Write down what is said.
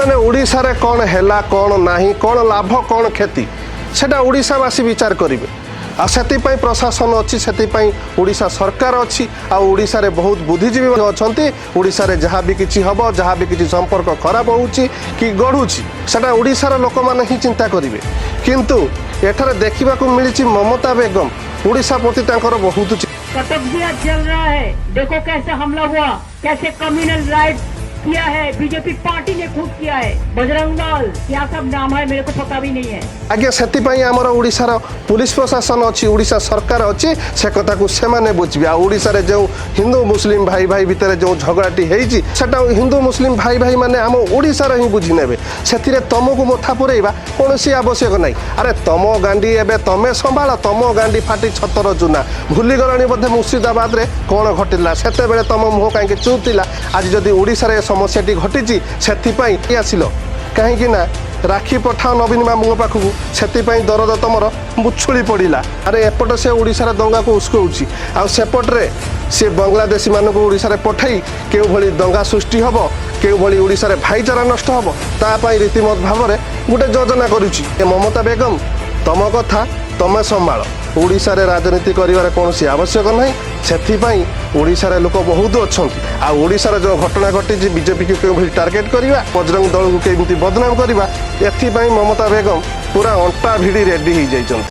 माने ओडिशा रे कौन हैला कौन नाही कौन लाभ कौन क्षति सेटा ओडिशावासी विचार करेंगे आ से प्रशासन अच्छी से ओडिशा सरकार अच्छी आ ओडिशा रे बहुत बुद्धिजीवी अच्छा ओडिशा रे जहाँ भी किसी हम जहाँ भी किसी संपर्क खराब होउची कि गढ़ुची सेटा ओडिशार लोक माने ही चिंता करेंगे किंतु एठारे देखा मिली ममता बेगम ओडिशा प्रति तांकर बहुत कटकजिया चल रहा है। देखो कैसे हमला हुआ, कैसे कम्युनल राइट किया है, बीजेपी पार्टी ने खुद किया है। बजरंग दल क्या सब नाम है मेरे को पता भी नहीं है। आगे से आमर ओडिशार पुलिस प्रशासन अच्छी ओडिशा सरकार अच्छी से कथा को से माने बुझे आ ओडिशा रे जो हिंदू मुस्लिम भाई भाई भितर जो झगड़ाटी होती सेटा हिंदू मुस्लिम भाई भाई माने आम ओडिशार ही बुझी नेबे से तुमको मथा पुरेबा कौन आवश्यक नहीं। अरे तम गांडी एबे तमे संभाल तम गांडी फाटी छतर चुना भूली गलानी बोधे मुर्शिदाबाद रे कौन घटिला सेते बेले तम मुह कहीं चुतिला आज जदि ओडिशा समस्याटी घटी से आसिल कहीं राखी पठाओ नवीन बाबू पाखक से दरद तुम मुछुड़ी पड़ा। अरे एपट से ओडिशार दंगा को उस्कौची आसेपटे सी बांग्लादेशी मानक ओडिशा पठाई केउ भली दंगा सृष्टि हम केउ भली ओडिशा भाईचारा नष्ट हम तापाई रीतिमत भाव में गोटे योजना करुच्ची। ममता बेगम तम कथा तमें संभाल ओडिशा रे राजनीति करिवार कौन आवश्यक नहीं से ओडिशा रे लोक बहुत अच्छा आ ओडिशा जो घटना घटी बीजेपी को क्यों टार्गेट करवा बजरंग दल को केमती बदनाम करवा एथि ममता बेगम पूरा अंटा भिड़ी रेडी हो जाइछन्ति।